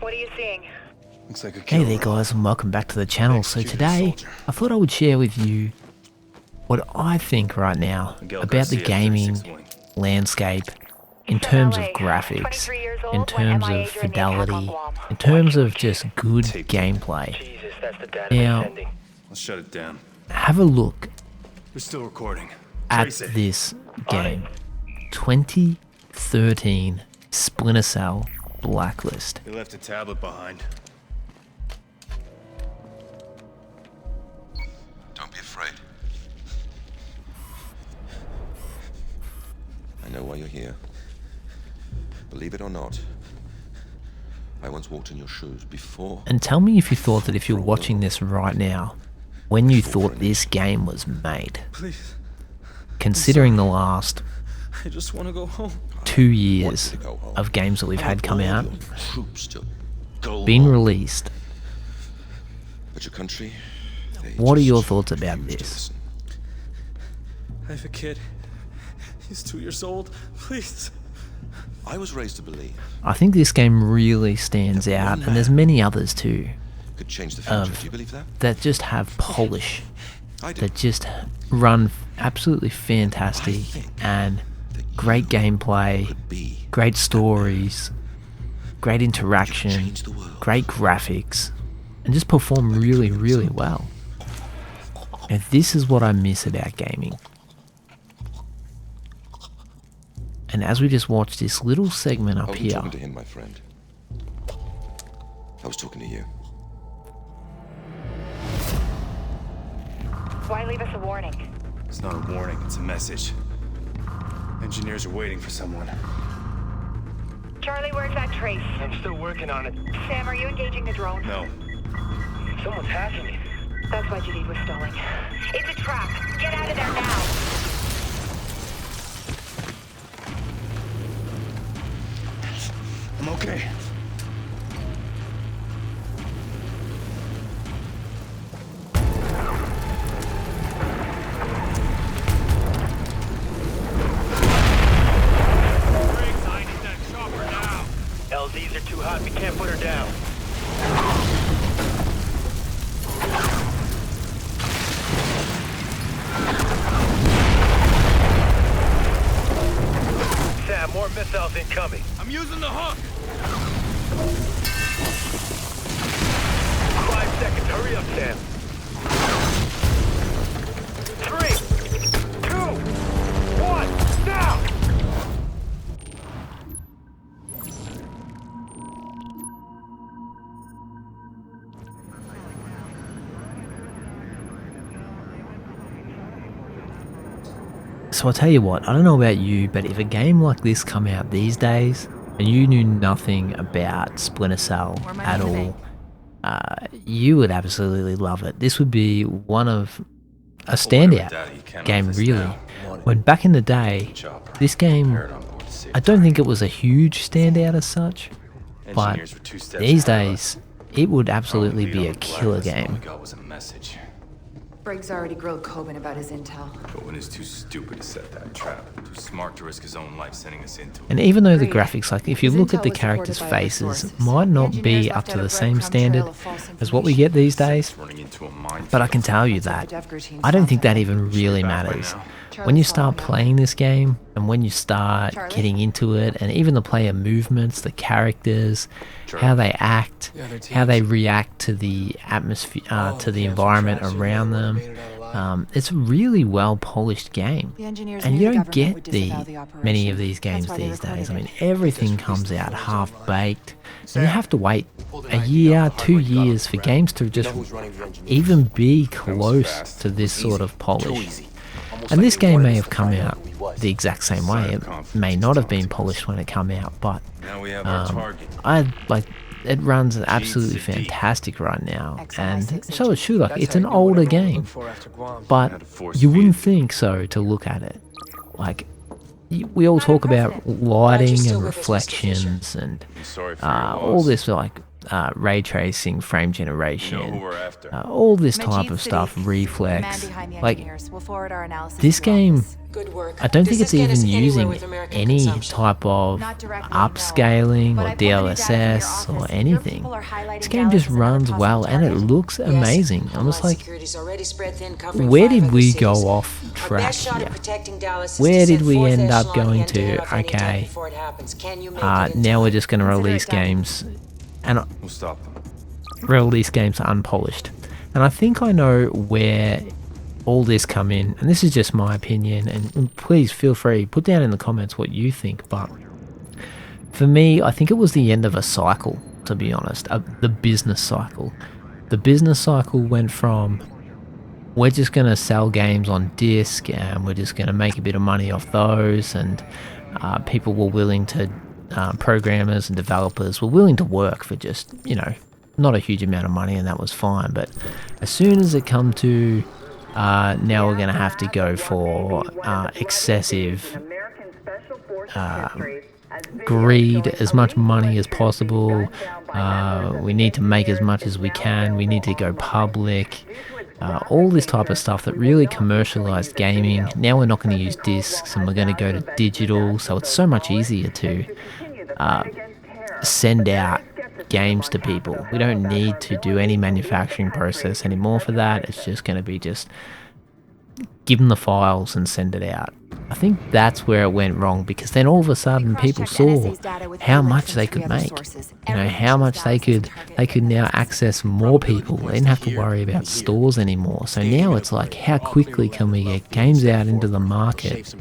What are you seeing? Looks like a Hey killer. there guys, and welcome back to the channel. So today I thought I would share with you what I think right now about the gaming landscape in terms of graphics, in terms of fidelity, in terms of just good gameplay. Now, Let's shut it down. have a look We're still recording. at Trace it. this game. 2013 Splinter Cell Blacklist. He left a tablet behind. Don't be afraid. I know why you're here. Believe it or not, I once walked in your shoes before. And tell me if you thought that if you're watching this right now, when you thought this game was made, Please. considering the last I just want to go home. 2 years of games that we've had come out, Troops to go been home. released, But your country, they what are just your thoughts about refuse to this? listen. I have a kid. He's 2 years old. Please. I was raised to believe I think this game really stands out, and there's many others too, could change the future. Do you believe that? that just have polish, I do. that just run absolutely fantastic, and great gameplay, Could be great stories, great interaction, change the world. great graphics, and just perform really, really well. And this is what I miss about gaming. And as we just watched this little segment I up wasn't here, talking to him, my friend. I was talking to you. Why leave us a warning? It's not a warning, it's a message. Engineers are waiting for someone. Charlie, where's that trace? I'm still working on it. Sam, are you engaging the drone? No. Someone's hacking it. That's why Jadid was stalling. It's a trap. Get out of there now. I'm okay. I need that chopper now. LZs are too hot. We can't put her down. Sam, more missiles incoming. I'm using the hook. 5 seconds. Hurry up, Sam. 3, 2, 1, now! so I'll tell you what, I don't know about you, but if a game like this come out these days, and you knew nothing about Splinter Cell at all, you would absolutely love it. This would be one of a standout game, really. When back in the day, this game, I don't think it was a huge standout as such, but these days, it would absolutely be a killer game. Briggs already grilled Coben about his intel. Owen is too stupid to set that trap. Too smart to risk his own life sending us into it. And even though the Agreed. graphics, like if you His look at intel the was characters' supported by other faces, sources. might not The be engineers up left to out the a same breadcrumb standard trail of false as what we get these days. Running into a mine. But I can tell you that I don't think that even really matters. When you start playing this game, and when you start getting into it, and even the player movements, the characters, how they act, how they react to the atmosphere, to the environment around them, it's a really well polished game. And you don't get many of these games these days. I mean, everything comes out half baked, and you have to wait a year, 2 years for games to just even be close to this sort of polish. And this game may have come out the exact same way. It may not have been polished when it came out, but Now we have our target. it runs absolutely fantastic right now, and so it should. Like, it's an older game, but you wouldn't think so to look at it. Like, we all talk about lighting and reflections and all this like ray tracing, frame generation, You know who we're after. all this type Majid of stuff, Sadiq, reflex. man behind the Like, engineers. We'll forward our analysis this to your game, office. Good work. I don't Does think it's this get us even anywhere using with American any consumption? type of Not directly, no. upscaling But or I pulled the new data from your DLSS or office. Your anything. people are highlighting This game just Dallas as another runs possible well and it target. looks amazing. I'm just like, Security's already spread thin, covering where 5 did other we cities. go off Our track best shot here? at protecting Dallas is Where to did send we fourth end up echelon going hand to? off any tech Okay, before it happens. Can you make it in now time? we're just going to Consider release it done. games and We'll stop them. release games unpolished. And I think I know where all this come in, and this is just my opinion, and please feel free, put down in the comments what you think, but for me, I think it was the end of a cycle, to be honest, the business cycle. The business cycle went from, we're just going to sell games on disc, and we're just going to make a bit of money off those, and people were willing to, programmers and developers were willing to work for just, not a huge amount of money, and that was fine. But as soon as it come to now we're going to have to go for excessive greed, as much money as possible. We need to make as much as we can. We need to go public. All this type of stuff that really commercialized gaming. Now we're not going to use discs and we're going to go to digital. So it's so much easier to send out games to people. We don't need to do any manufacturing process anymore for that. It's just going to be just give them the files and send it out. I think that's where it went wrong, because then all of a sudden people saw how much they could make. How much they could now access more people. They didn't have to worry about stores anymore. So now it's like, how quickly can we get games out into the market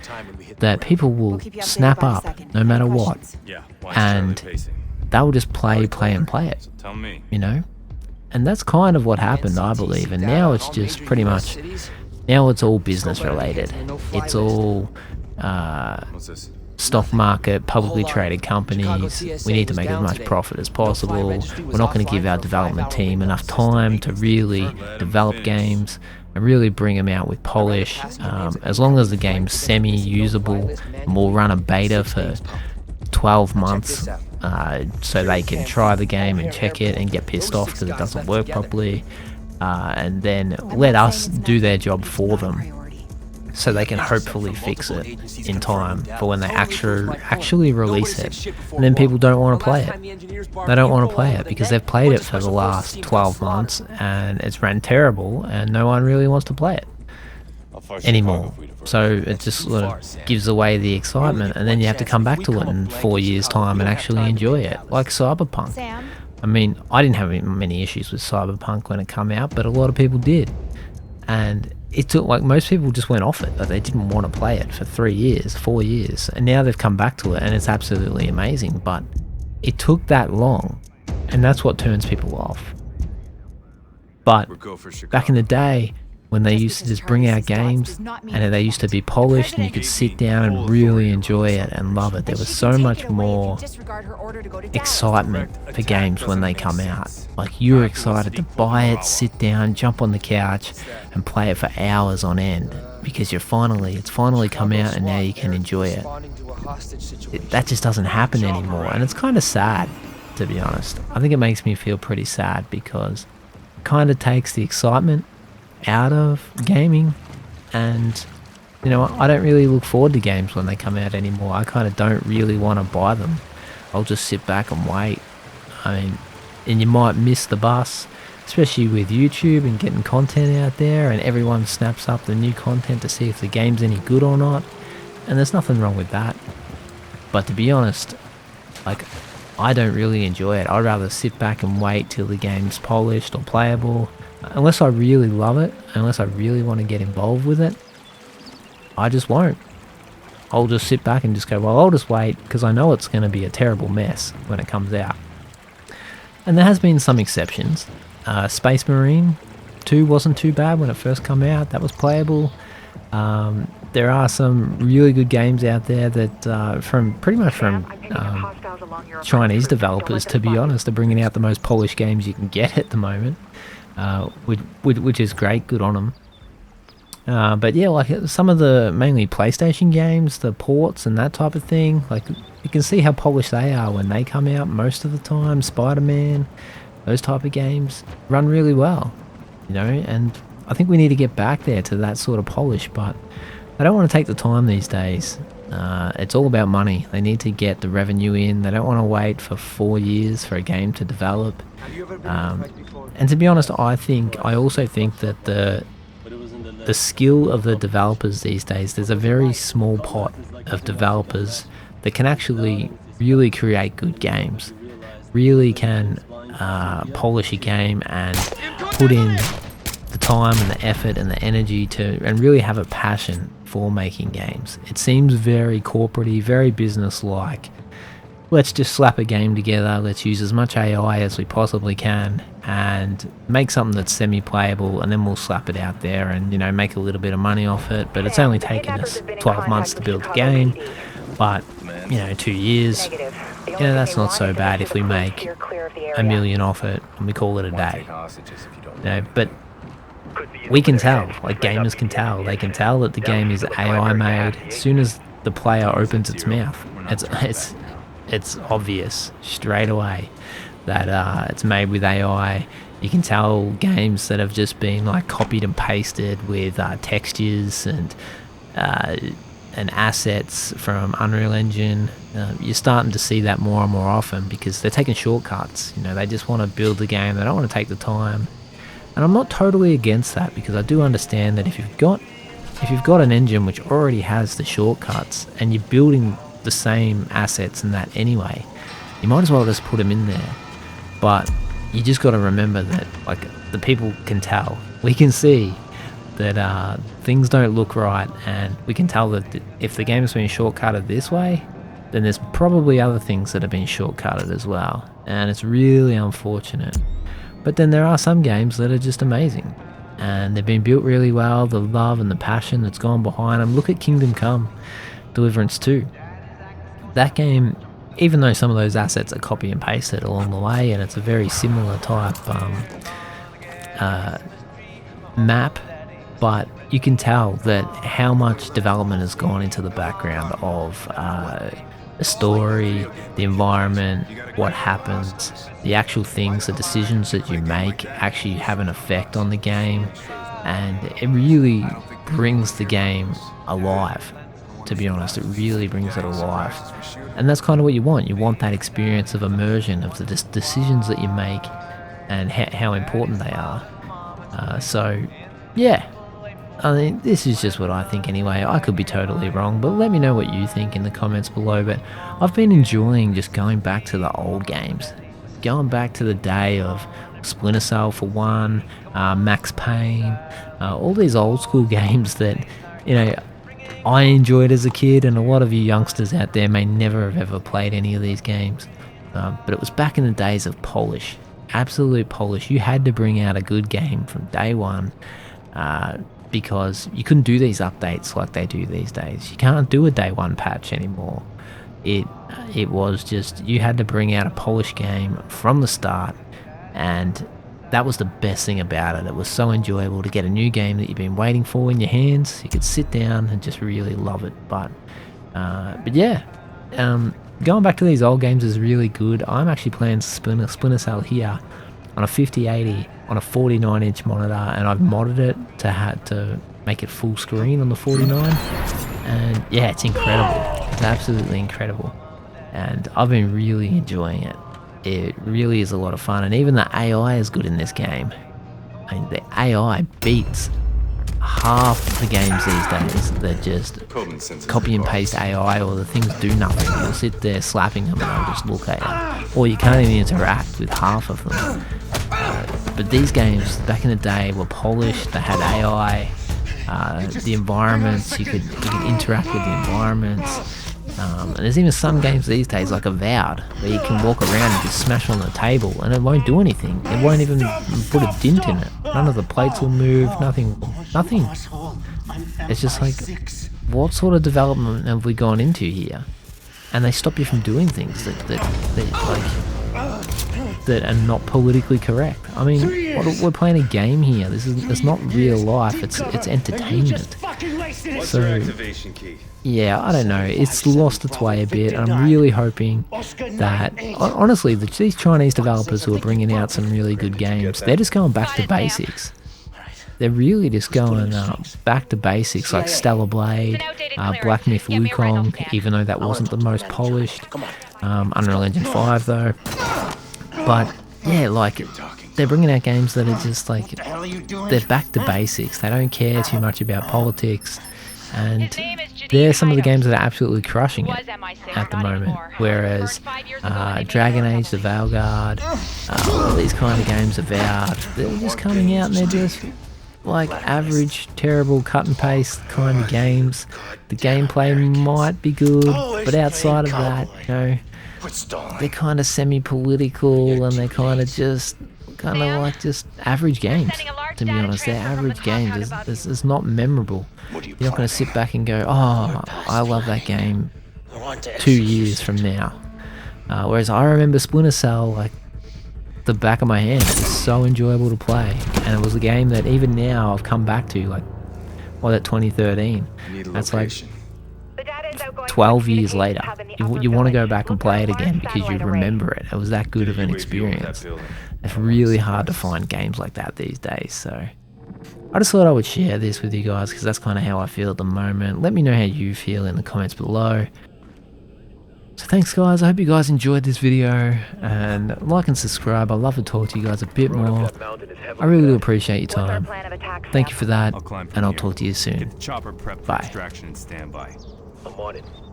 that people will snap up no matter what, Yeah. and they will just play it. Tell me. And that's kind of what happened, I believe. And now it's just pretty much, now it's all business related. It's all What's this? stock market, publicly traded companies. We need to make as much profit as possible. We're not going to give our development team enough time to really develop games and really bring them out with polish. As long as the game's semi-usable, and we'll run a beta for 12 months so they can try the game and check it and get pissed off because it doesn't work properly, and then let us do their job for them so they can hopefully fix it in time for when they actually release it. And then people don't want to play it. They don't want to play it because they've played it for the last 12 months and it's ran terrible and no one really wants to play it anymore. So it just sort of gives away the excitement, and then you have to come back to it in 4 years' time and actually enjoy it, like Cyberpunk. I mean, I didn't have many issues with Cyberpunk when it came out, but a lot of people did. And it took, like, most people just went off it, but they didn't want to play it for 3 years, 4 years, and now they've come back to it and it's absolutely amazing. But it took that long, and that's what turns people off. But back in the day, when they used to just bring out games and they used to be polished and you could sit down and really enjoy it and love it, there was so much more excitement for games when they come out. Like, you're excited to buy it, sit down, jump on the couch and play it for hours on end because it's finally come out and now you can enjoy it. That just doesn't happen anymore, and it's kind of sad, to be honest. I think it makes me feel pretty sad because it kind of takes the excitement out of gaming, and I don't really look forward to games when they come out anymore. I kind of don't really want to buy them. I'll just sit back and wait. I mean, and you might miss the bus, especially with YouTube and getting content out there, and everyone snaps up the new content to see if the game's any good or not, and there's nothing wrong with that. But to be honest, like, I don't really enjoy it. I'd rather sit back and wait till the game's polished or playable. Unless I really love it, unless I really want to get involved with it, I just won't. I'll just sit back and just go, well, I'll just wait because I know it's going to be a terrible mess when it comes out. And there has been some exceptions. Space Marine 2 wasn't too bad when it first came out. That was playable. There are some really good games out there that pretty much from Chinese developers, to be honest. They're bringing out the most polished games you can get at the moment. Which is great, good on them. But yeah, like some of the mainly PlayStation games, the ports and that type of thing, like you can see how polished they are when they come out most of the time. Spider-Man, those type of games run really well, you know, and I think we need to get back there to that sort of polish, but they don't want to take the time these days. It's all about money. They need to get the revenue in. They don't want to wait for 4 years for a game to develop. And to be honest, I also think that the skill of the developers these days, there's a very small pot of developers that can actually really create good games, really can polish a game and put in the time and the effort and the energy to, and really have a passion for making games. It seems very corporate-y, very business-like. Let's just slap a game together, let's use as much AI as we possibly can and make something that's semi-playable, and then we'll slap it out there and, you know, make a little bit of money off it. But it's only taken us 12 months to build the game, but, you know, 2 years, you know, that's not so bad if we make $1 million off it and we call it a day. You know, but we can tell, like gamers can tell, they can tell that the game is AI made as soon as the player opens its mouth. It's obvious straight away that it's made with AI. You can tell games that have just been like copied and pasted with textures and assets from Unreal Engine. You're starting to see that more and more often because they're taking shortcuts. You know, they just want to build the game. They don't want to take the time. And I'm not totally against that, because I do understand that if you've got an engine which already has the shortcuts and you're building the same assets and that anyway, you might as well just put them in there. But you just got to remember that, like, the people can tell. We can see that things don't look right, and we can tell that if the game has been shortcutted this way, then there's probably other things that have been shortcutted as well, and it's really unfortunate. But then there are some games that are just amazing, and they've been built really well. The love and the passion that's gone behind them. Look at Kingdom Come Deliverance 2. That game, even though some of those assets are copy and pasted along the way, and it's a very similar type map, but you can tell that how much development has gone into the background of the story, the environment, what happens, the actual things, the decisions that you make actually have an effect on the game, and it really brings the game alive. To be honest, it really brings it alive, and that's kind of what you want. You want that experience of immersion, of the decisions that you make and how important they are. So yeah, I mean, this is just what I think anyway. I could be totally wrong, but let me know what you think in the comments below. But I've been enjoying just going back to the old games, going back to the day of Splinter Cell for one, Max Payne, all these old school games that, you know, I enjoyed as a kid, and a lot of you youngsters out there may never have ever played any of these games. But it was back in the days of polish, absolute polish. You had to bring out a good game from day one, because you couldn't do these updates like they do these days. You can't do a day one patch anymore. It was just, you had to bring out a polished game from the start, and that was the best thing about it. It was so enjoyable to get a new game that you've been waiting for in your hands. You could sit down and just really love it. But yeah, going back to these old games is really good. I'm actually playing Splinter Cell here on a 5080 on a 49-inch monitor, and I've modded it to make it full screen on the 49, and yeah, it's incredible. It's absolutely incredible, and I've been really enjoying it. It really is a lot of fun, and even the AI is good in this game. I mean, the AI beats half the games these days that just copy and paste AI, or the things do nothing. You'll sit there slapping them and they'll just look at you, or you can't even interact with half of them. But these games back in the day were polished. They had AI, the environments, you could interact with the environments. And there's even some games these days, like Avowed, where you can walk around and just smash on the table and it won't do anything. It won't even put a dent in it. None of the plates will move, nothing. It's just like, what sort of development have we gone into here? And they stop you from doing things that are not politically correct. I mean, we're playing a game here. It's not real life. It's entertainment. What's So- your activation key? Yeah, I don't know. It's lost its way a bit. I'm really hoping that, honestly, these Chinese developers who are bringing out some really good games, they're just going back to basics. They're really just going back to basics, like Stellar Blade, Black Myth Wukong, even though that wasn't the most polished. Unreal Engine 5 though. But yeah, like, they're bringing out games that are just like, they're back to basics. They don't care too much about politics. And they're some of the games that are absolutely crushing it at the moment. Whereas Dragon Age, The Veilguard, all these kind of games, Avowed, they're just coming out and they're just like average, terrible cut and paste kind of games. The gameplay might be good, but outside of that, you know, they're kind of semi-political and they're kind of like just average games. To be honest, they're average games. It's not memorable. You're not going to sit back and go, oh, I love that game 2 years from now. Whereas I remember Splinter Cell, like, the back of my hand. It was so enjoyable to play. And it was a game that even now I've come back to, like, that 2013. That's like 12 years later. You want to go back and play it again because you remember it. It was that good of an experience. It's really hard to find games like that these days, so I just thought I would share this with you guys because that's kind of how I feel at the moment. Let me know how you feel in the comments below. So thanks guys, I hope you guys enjoyed this video, and like and subscribe. I'd love to talk to you guys a bit more. I really do appreciate your time. Thank you for that, and I'll talk to you soon. Get the chopper prepped for Bye. extraction and standby. I'm on it.